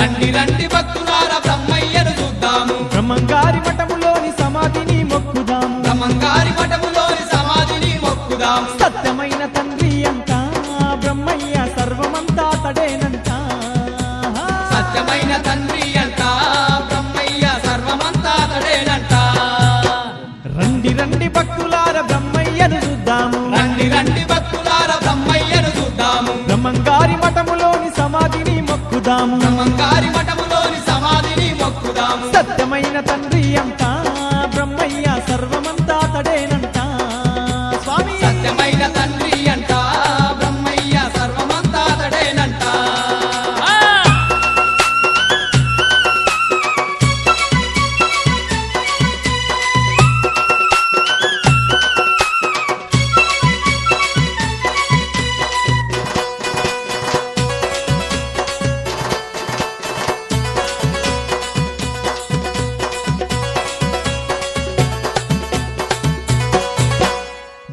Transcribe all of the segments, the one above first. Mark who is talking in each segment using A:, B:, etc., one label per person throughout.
A: రండి రండి భక్తులారా బ్రహ్మయ్యను చూద్దాము
B: బ్రహ్మంగారి మఠములోని సమాధిని మొక్కుదాము
A: బ్రహ్మంగారి మఠములోని సమాధిని మొక్కుదాము
B: సత్యమైన తండ్రి అంట బ్రహ్మయ్య సర్వమంతా తడేనంట
A: సత్యమైన తండ్రి అంట బ్రహ్మయ్య సర్వమంతా తడేనంట
B: రండి రండి భక్తులార బ్రహ్మయ్యను చూద్దాము
A: రండి రండి భక్తులారా బ్రహ్మయ్యను చూద్దాము
B: బ్రహ్మంగారి మఠములోని సమాధిని మొక్కుదాము
A: బ్రహ్మంగారి మఠములోని సమాధిని మొక్కుదాము
B: సత్యమైన తండ్రి అంట బ్రహ్మయ్య సర్వమంతా తడేనంట స్వామి
A: సత్యమైన తండ్రి అంట బ్రహ్మయ్య సర్వమంతా తడేనంట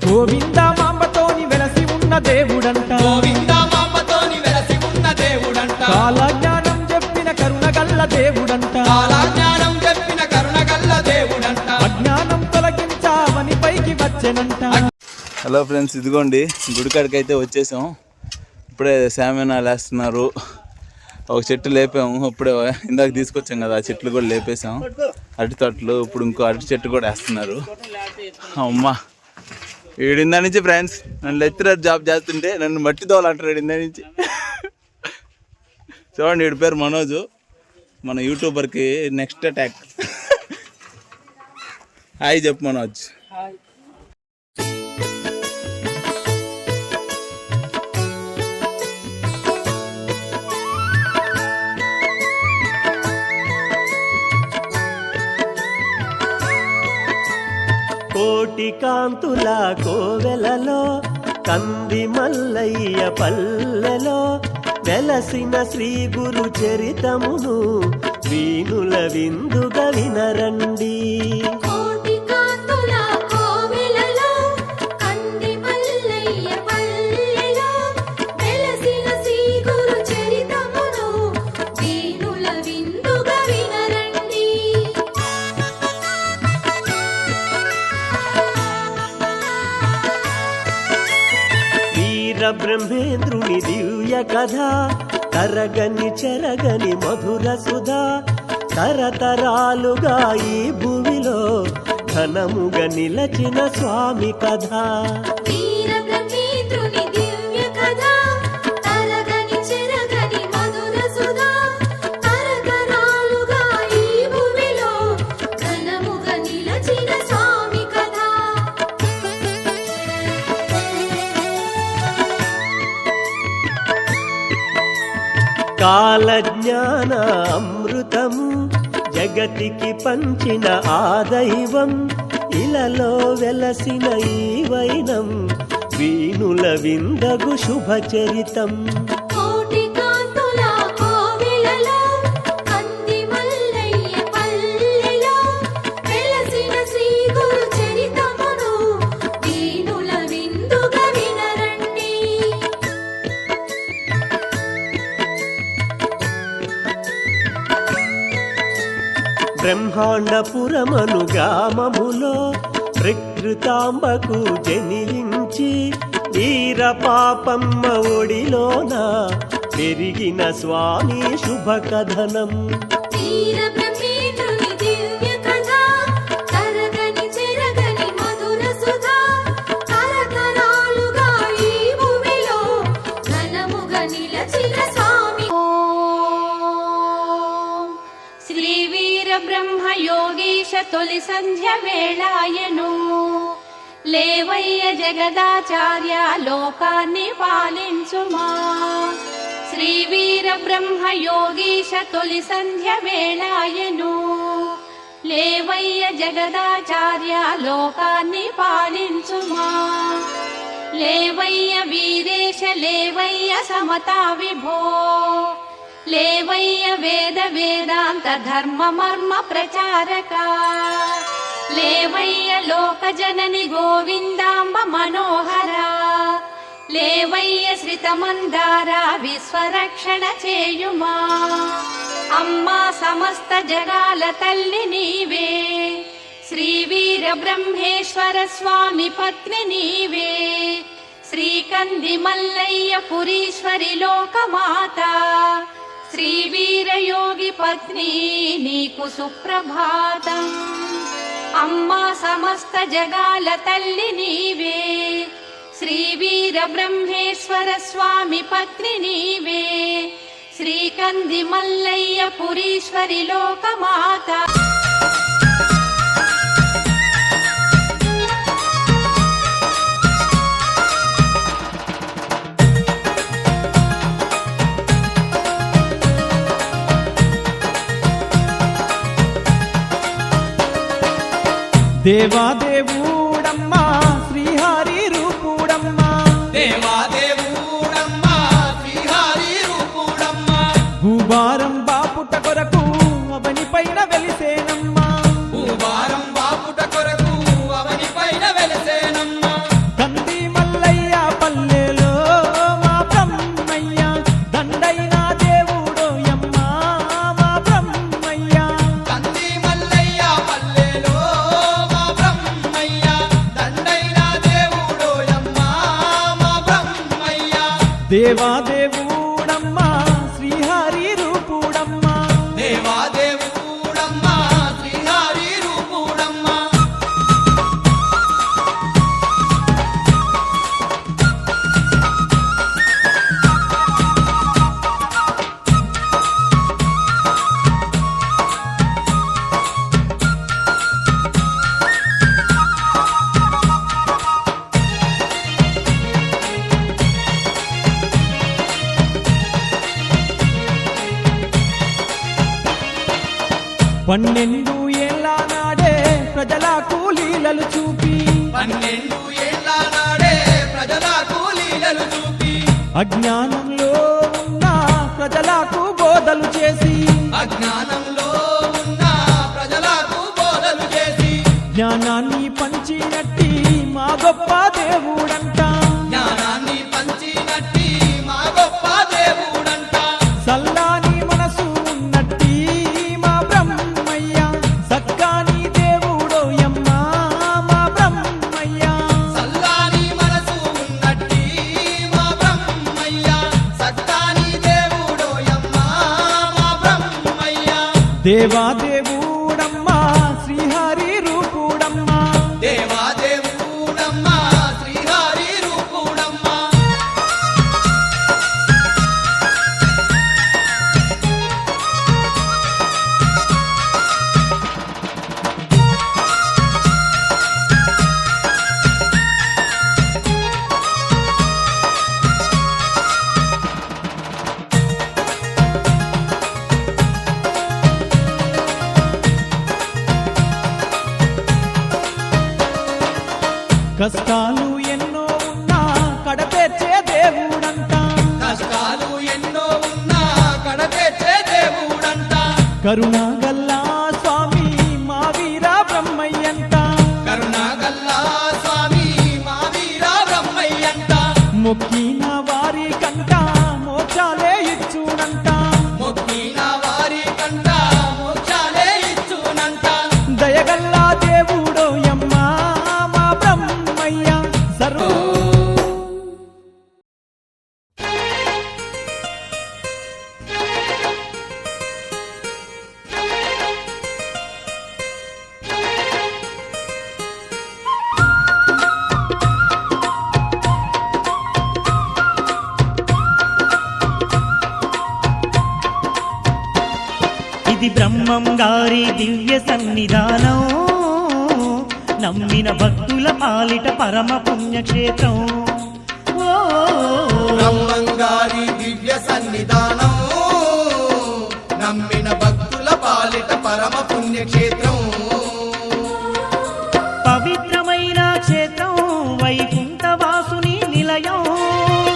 B: గోవింద మాంబతోని వెలసి ఉన్న దేవుడంట
A: గోవింద మాంబతోని వెలసి ఉన్న దేవుడంట
B: కాలజ్ఞానం చెప్పిన కరుణగల్ల దేవుడంట
A: కాలజ్ఞానం చెప్పిన కరుణగల్ల దేవుడంట
B: అజ్ఞానం తొలగించావని పైకి వచ్చెనంట.
C: హలో ఫ్రెండ్స్, ఇదిగోండి గుడికాడికి అయితే వచ్చేసాం. ఇప్పుడే శామ్యానాలు వేస్తున్నారు. ఒక చెట్టు లేపాము, ఇప్పుడే ఇందాక తీసుకొచ్చాం కదా, ఆ చెట్లు కూడా లేపేసాం. అరటి తోటలు. ఇప్పుడు ఇంకో అరటి చెట్టు కూడా వేస్తున్నారు. అమ్మా, వీడిందా నుంచి ఫ్రెండ్స్ నన్ను లెక్చరర్ జాబ్ చేస్తుంటే నన్ను మట్టి తోలంటారు ఇందా నుంచి. చూడండి, వీడి పేరు మనోజు, మన యూట్యూబర్కి నెక్స్ట్ అటాక్. హాయ్ చెప్పు మనోజ్.
D: కోటి కాంతుల కోవెలలో కంది మల్లయ్య పల్లెలో వెలసిన శ్రీ గురు చరితమును వీణుల విందుగా వినరండి. బ్రహ్మేంద్రుని దివ్య కథ తరగని చెరగని మధుర సుధా తరతరాలుగా ఈ భూమిలో ఘనముగా నిలచిన స్వామి కథ. కాలజ్ఞాన అమృతము జగతికి పంచిన ఆ దైవం ఇలలో వెలసిన ఈ వైనం వీణుల విందగు శుభచరితం. బ్రహ్మాండపురమను గ్రామములో ప్రకృతాంబకు జనించి వీర పాపమ్మ ఒడిలోన పెరిగిన స్వామి శుభ కథనం.
E: బ్రహ్మ యోగీశ తొలి సంధ్య వేళాయను లేవయ్య జగదాచార్య లోకాన్ని పాలించుమా. శ్రీ వీర బ్రహ్మ యోగీశ తొలి సంధ్య వేళాయను లేవయ్య జగదాచార్య లోకాన్ని పాలించుమా. లేవయ్య వీరేశ లేవయ్య సమతా విభో లేవయ్య వేద వేదాంత ధర్మ మర్మ ప్రచారక లేవయ్య లోక జనని గోవిందాంబ మనోహర లేవయ్య శ్రిత మందార విశ్వరక్షణ చేయుమా. సమస్త జగాల తల్లి నీవే శ్రీ వీర బ్రహ్మేశ్వర స్వామి పత్ని నీవే శ్రీకంది మల్లయ్య పురీశ్వరి లోకమాత శ్రీ వీర యోగి పత్ని నీకు సుప్రభాతం అమ్మా సమస్త జగాల తల్లి నీవే శ్రీ వీర బ్రహ్మేశ్వర స్వామి పత్ని నీవే శ్రీకంది మల్లయ్య పురీశ్వరి లోకమాత
B: దేవాదేవుడమ్మా శ్రీహరి రూపుడమ్మా
A: దేవాదేవుడమ్మా శ్రీహరి రూపుడమ్మా
B: భూభారం బాపుట కొరకు అవని పైన వెలిసేనమ్మా
A: భూభారం బాపుట కొరకు అవని పైన వెలసేనమ్మా
B: కంది మల్లయ్య పల్లెలో మా బ్రహ్మయ్య దండైన దేవుడోయమ్మా మా బ్రహ్మయ్య
A: కంది మల్లయ్య పల్లెలో మా బ్రహ్మయ్య దండైన దేవుడోయమ్మా మా బ్రహ్మయ్య
B: దేవాదేవుడమ్మా శ్రీహరి రూపుడమ్మా
A: దేవాదేవుడమ్మా శ్రీహరి రూపుడమ్మా
B: పన్నెండు ఏళ్ళ నాడే ప్రజల కూలీలలు చూపి
A: 12 ఏళ్ల నాడే ప్రజలకు లీలలు చూపి
B: అజ్ఞానంలో ఉన్న ప్రజలకు బోధలు చేసి
A: అజ్ఞానంలో ఉన్న ప్రజలకు బోధలు చేసి
B: జ్ఞానాన్ని పంచినట్టి మా గొప్ప దేవుడంట
A: జ్ఞానాన్ని పంచినట్టి మా గొప్ప దేవుడంట
B: సల్లాని మనసు ఉన్నట్టి మా బ్రహ్మయ్య సక్కాని దేవుడోయమ్మా మా బ్రహ్మయ్య
A: సల్లాని మనసు ఉన్నట్టి మా బ్రహ్మయ్య సత్తాని దేవుడోయమ్మా మా బ్రహ్మయ్య
B: దేవాదేవుడమ్మా శ్రీహరి రూపుడమ్మా
A: దేవాదేవుడమ్మా శ్రీహరి రూపుడమ్మా
B: కష్టాలు ఎన్నో ఉన్నా కడతెచ్చే దేవుడంట
A: కష్టాలు ఎన్నో ఉన్నా కడతెచ్చే దేవుడంట
B: కరుణాగల్లా స్వామి మా వీర బ్రహ్మయ్యంట
A: కరుణాగల్లా స్వామి మా వీర బ్రహ్మయ్యంట
B: మొక్కిన వారి కంట మోక్షాలే ఇచ్చునంట
A: మొక్కిన వారి కంట మోక్షాలే ఇచ్చునంట
B: దయగల్లా దేవుడోయమ్మా మా బ్రహ్మయ్య సర్వ
D: ఇది బ్రహ్మం గారి దివ్య సన్నిధానం నమ్మిన భక్తుల పాలిట పరమ పుణ్యక్షేత్రం ఓ
A: బ్రహ్మంగారి దివ్య సన్నిధానం నమ్మిన భక్తుల పాలిట పరమ పుణ్యక్షేత్రం
D: పవిత్రమైన క్షేత్రం వైకుంఠవాసుని నిలయం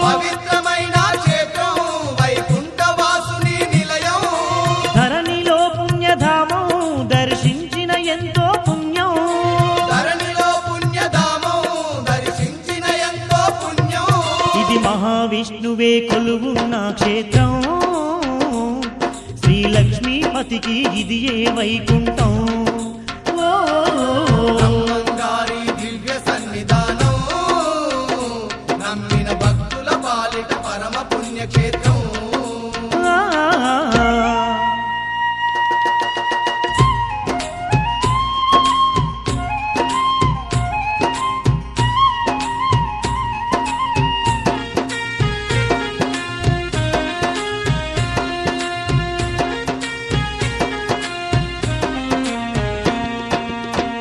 A: పవిత్రమైన క్షేత్రం వైకుంఠవాసుని నిలయం
D: ధరణిలో పుణ్యధామం దర్శించిన ఎంతో పుణ్యం
A: ధరణిలో పుణ్యధామం దర్శించిన ఎంతో పుణ్యం
D: ఇది మహావిష్ణువే కొలువున్న క్షేత్రం శ్రీ లక్ష్మీ లక్ష్మీపతికి ఇది ఏ వైకుంఠం. ఓ
A: బ్రహ్మంగారి దివ్య సన్నిధానం నమ్మిన భక్తుల పాలిట పరమ పుణ్యక్షేత్రం.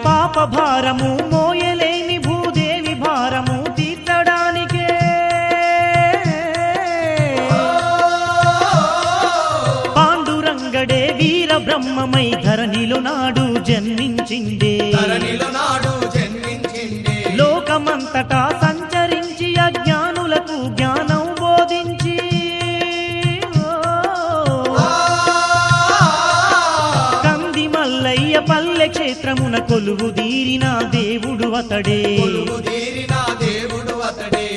D: పాప భారము మోయలేని భూదేవి భారము తీర్చడానికే పాండురంగడే వీర బ్రహ్మమై ధరణిలో నాడు జన్మించిందే. లోకమంతటా సంచరించి అజ్ఞానులకు జ్ఞానం బోధించి కంది మల్లయ్య పల్లె క్షేత్రమున కొలువు దీరిన దేవుడు అతడే.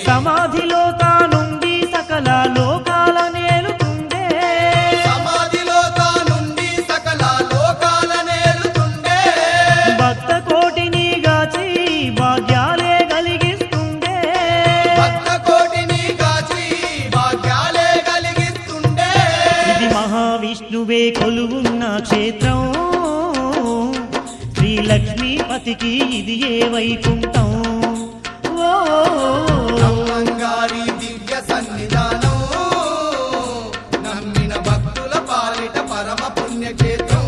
D: సమాధిలో తానుండి సకల లోకాల నేలుతుండే. భక్త కోటిని గాచి భాగ్యాలే కలిగిస్తుండే. ఇది మహావిష్ణువే కొలువున్న క్షేత్రం. శ్రీ లక్ష్మీపతికి ఇది ఏ వైకుంఠం. ఓ
A: బ్రహ్మంగారి దివ్య సన్నిధానం నమ్మిన భక్తుల పాలిట పరమ పుణ్యక్షేత్రం.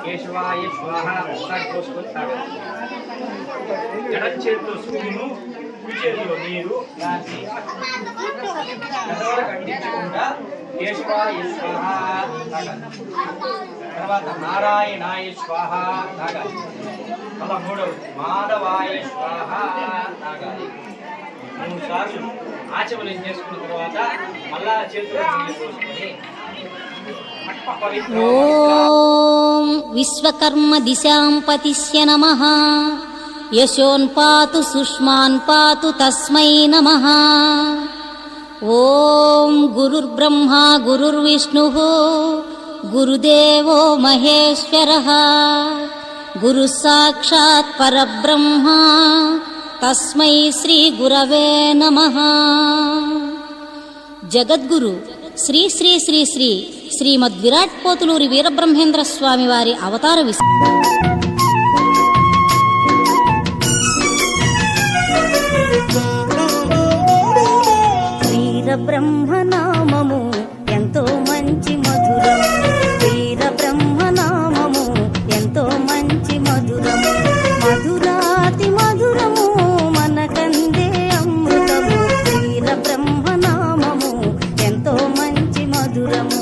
F: కేశవాయ స్వాహ ఒకసారి పోసుకొని తాగాలి. ఎడం చేతిలో సూర్యును కుడి చేతిలో నీరు రాసి పెద్దవాళ్ళకి అందించకుండా కేశవాయ స్వాహ తాగాలి. తర్వాత నారాయణాయ స్వాహ తాగాలి. మళ్ళా మూడవది మాధవాయ స్వాహ తాగాలి. 3 సార్లు ఆచమనం చేసుకున్న తర్వాత మళ్ళా చేతిలో నీళ్ళు పోసుకొని
G: ఓం విశ్వకర్మ దిశాం పతిస్య నమః యశోన్ పాతు సుష్మాన్ పాతు తస్మై నమః. ఓం గురుర్బ్రహ్మా గురుర్విష్ణుః గురుదేవో మహేశ్వరః గురు సాక్షాత్ పరబ్రహ్మ తస్మై శ్రీ గురవే నమః. జగద్గురు శ్రీ శ్రీ శ్రీ శ్రీ శ్రీమద్ విరాట్ పోతులూరి వీరబ్రహ్మేంద్ర స్వామి వారి అవతార
H: వీరబ్రహ్మనామము ఎంతో మంచి మధురం. వీరబ్రహ్మనామము ఎంతో మంచి మధురం. మధురాతి మధురము మనకందే అమృతము. వీరబ్రహ్మనామము ఎంతో మంచి మధురము.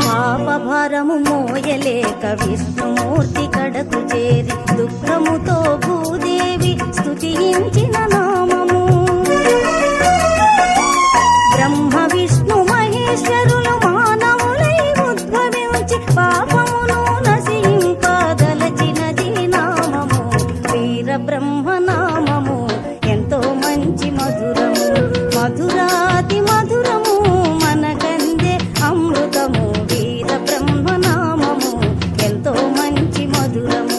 H: పాపభారము మోయలేక విష్ణుమూర్తి కడకు చేరి దుఃఖముతో భూదేవి స్తుతించిన నామము. బ్రహ్మ విష్ణు మహేశ్వరులు మానవులై ఉద్భవించి పాపమును నశింపదలచినది నామము. వీరబ్రహ్మనామము ఎంతో మంచి మధురము. మధురాతి మధురము మనకందే అమృతము. వీరబ్రహ్మనామము ఎంతో మంచి మధురము.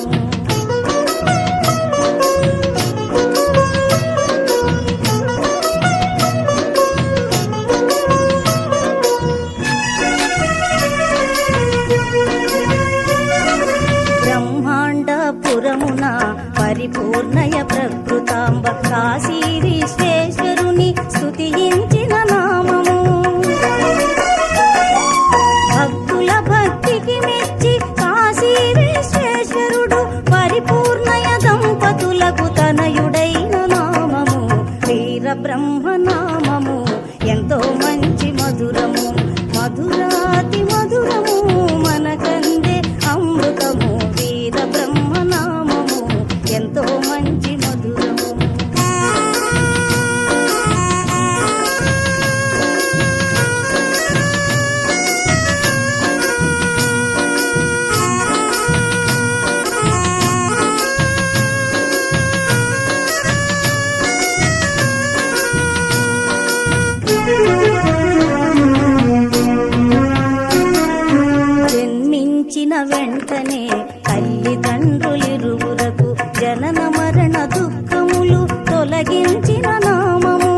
H: వెంటనే తల్లిదండ్రులిరువురకు జనన మరణ దుఃఖములు తొలగించిన నామము.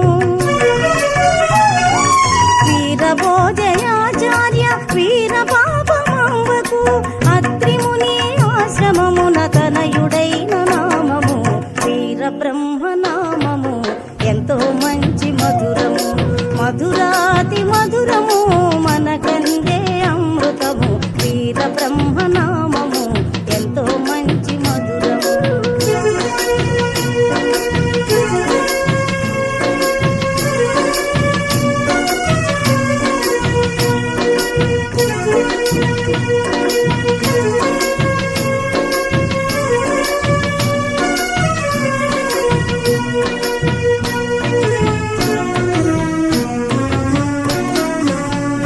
H: వీరభోజయాచార్య వీర పాపమాంబకు అత్రిముని ఆశ్రమమున తనయుడైన నామము వీర బ్రహ్మ నామము. ఎంతో మంచి మధురము, మధురాతి మధురము, మనకందే అమృతము. వీర బ్రహ్మ నామము ఎంతో మంచి మధురము.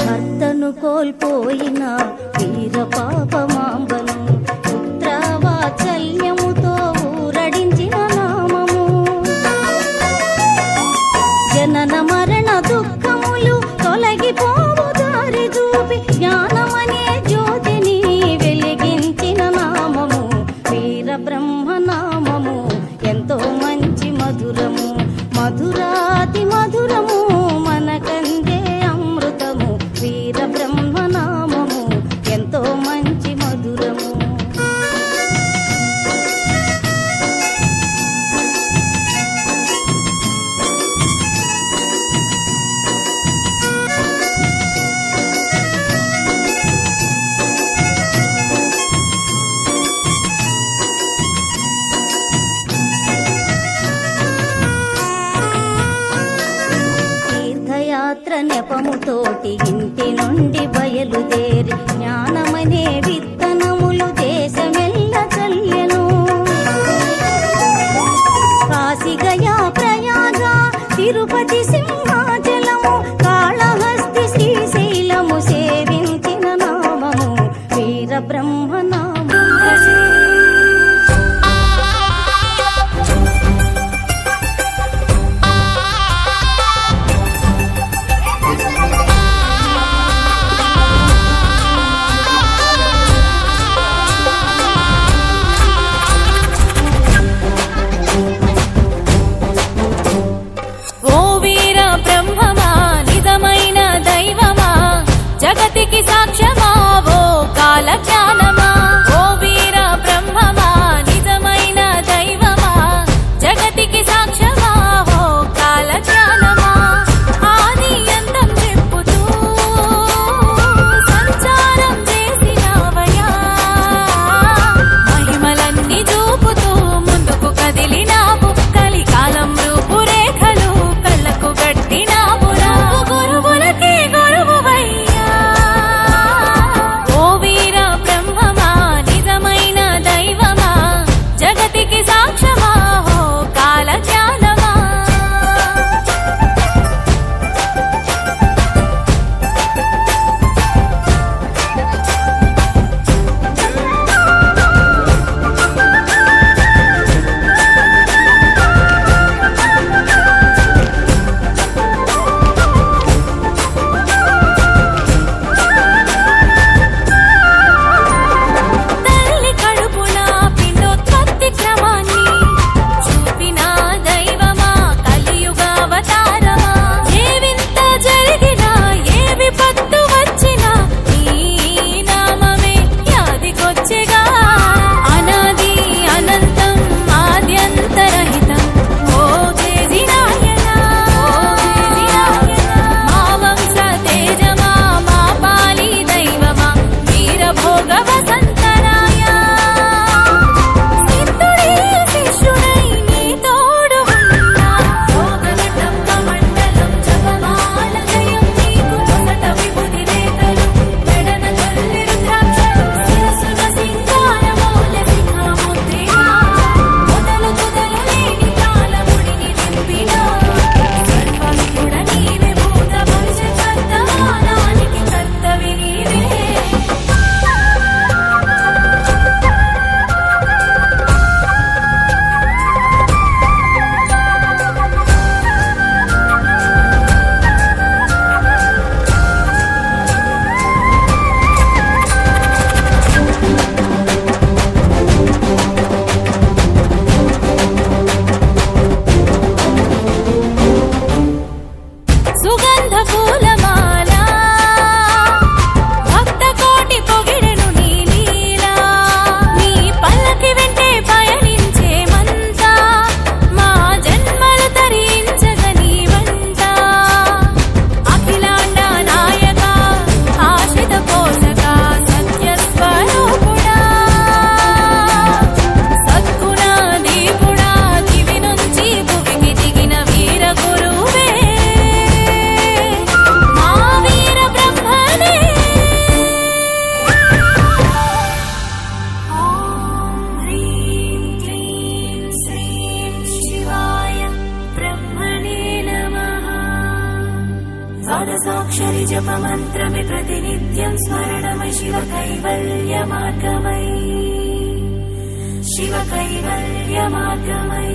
H: భర్తను కోల్పోయిన వీర పాపమాంబను పుత్రవాత్సల్యముతో ఊరడించిన నామము. జనన మరణ దుఃఖములు తొలగిపోవు దారి చూపి జ్ఞానమనే జ్యోతిని వెలిగించిన నామము వీర బ్రహ్మ నామము. ఎంతో మంచి మధురము, మధురాతి మధురము, మనకందే అమృతము. వీర బ్రహ్మ నామము ఎంతో మంచి మధురము. తీర్థయాత్ర నెపముతోటి ఇంటి నుండి బయలుదేరి జ్ఞానమనే విత్తనములు దేశమెల్ల చల్లెను. కాశీగయా ప్రయాగ తిరుపతి సింహాచలము కాళహస్తి శ్రీశైలము సేవించిన నామము వీర బ్రహ్మ నామము.
E: ఓ వీర బ్రహ్మమా నిజమైన దైవమా జగతికి సాక్ష్యమా ఓ కాల జ్ఞానమా. ఓ వీర బ్రహ్మమా నిజమైన దైవమా జగతికి సాక్ష్యమా ఓ కాల జ్ఞానమా. ఆది అంతం చెప్పుతూ సంచారం చేసినావయా మహిమలన్నీ చూపుతూ ముందుకు కదిలినావు కలికాలం రూపురేఖలు కళ్ళకు గట్టినావు. గురువులకి గురువువయ్యా
H: जपमन्त्रमे प्रतिनित्यं स्मरणमय शिव कैवल्यमार्गमय शिव कैवल्यमार्गमय